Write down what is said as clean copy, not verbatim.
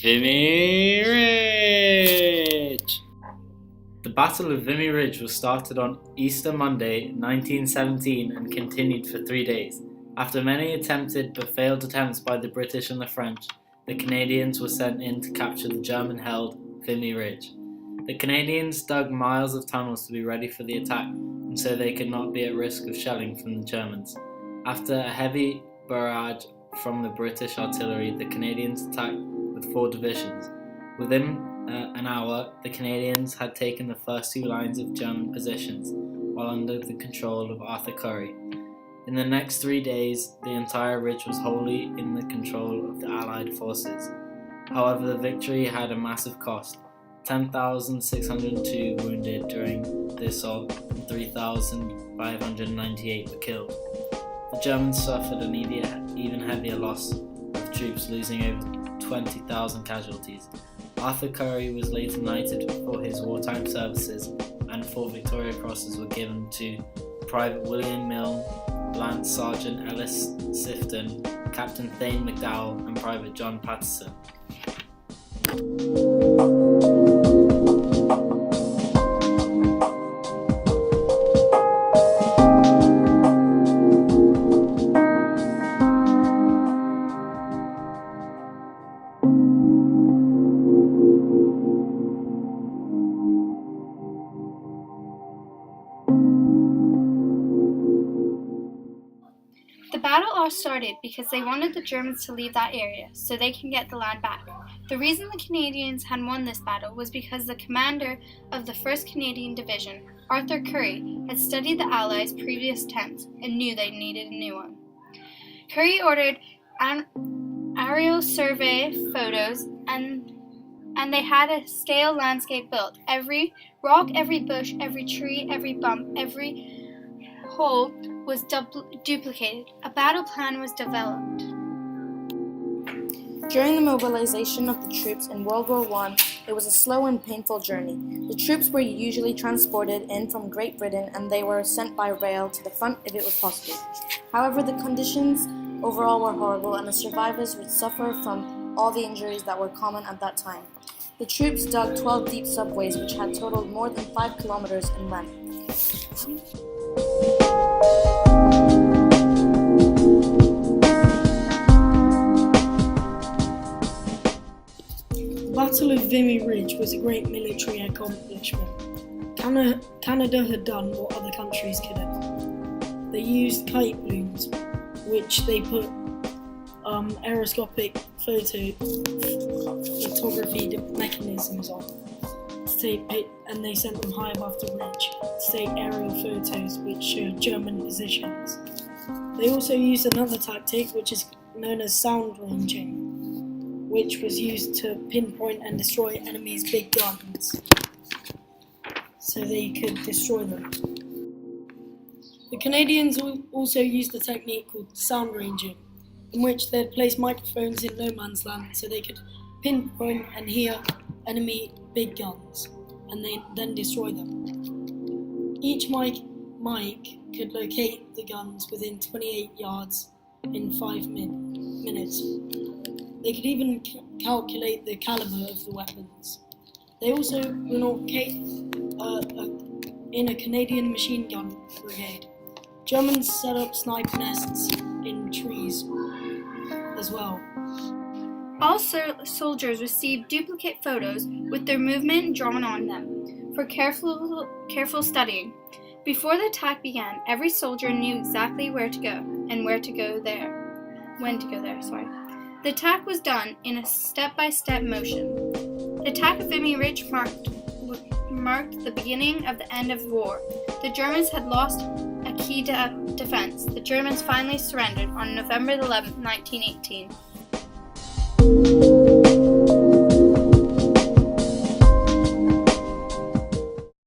Vimy Ridge! The Battle of Vimy Ridge was started on Easter Monday, 1917 and continued for 3 days. After many attempted but failed attempts by the British and the French, the Canadians were sent in to capture the German-held Vimy Ridge. The Canadians dug miles of tunnels to be ready for the attack, and so they could not be at risk of shelling from the Germans. After a heavy barrage from the British artillery, the Canadians attacked with 4 divisions. Within an hour, the Canadians had taken the first 2 lines of German positions, while under the control of Arthur Currie. In the next 3 days, the entire ridge was wholly in the control of the Allied forces. However, the victory had a massive cost. 10,602 wounded during the assault and 3,598 were killed. The Germans suffered an even heavier loss of troops, losing over 20,000 casualties. Arthur Currie was later knighted for his wartime services, and 4 Victoria Crosses were given to Private William Milne, Lance Sergeant Ellis Sifton, Captain Thane McDowell, and Private John Patterson. The battle all started because they wanted the Germans to leave that area so they can get the land back. The reason the Canadians had won this battle was because the commander of the 1st Canadian Division, Arthur Currie, had studied the Allies' previous attempts and knew they needed a new one. Currie ordered aerial survey photos and they had a scale landscape built. Every rock, every bush, every tree, every bump, every hole was duplicated. A battle plan was developed. During the mobilization of the troops in World War I, it was a slow and painful journey. The troops were usually transported in from Great Britain, and they were sent by rail to the front if it was possible. However, the conditions overall were horrible, and the survivors would suffer from all the injuries that were common at that time. The troops dug 12 deep subways, which had totaled more than 5 kilometers in length. The Battle of Vimy Ridge was a great military accomplishment. Canada had done what other countries couldn't. They used kite balloons, which they put aeroscopic photography mechanisms on, and they sent them high above the ridge to take aerial photos which showed German positions. They also used another tactic which is known as sound ranging, which was used to pinpoint and destroy enemies' big guns so they could destroy them. The Canadians also used a technique called sound ranging, in which they'd place microphones in no man's land so they could pinpoint and hear enemy big guns and then destroy them. Each mic could locate the guns within 28 yards in 5 minutes. They could even calculate the caliber of the weapons. They also were in a Canadian machine gun brigade. Germans set up sniper nests in trees as well. All soldiers received duplicate photos with their movement drawn on them for careful studying. Before the attack began, every soldier knew exactly where to go and when to go there. The attack was done in a step-by-step motion. The attack of Vimy Ridge marked the beginning of the end of the war. The Germans had lost a key defense. The Germans finally surrendered on November 11, 1918.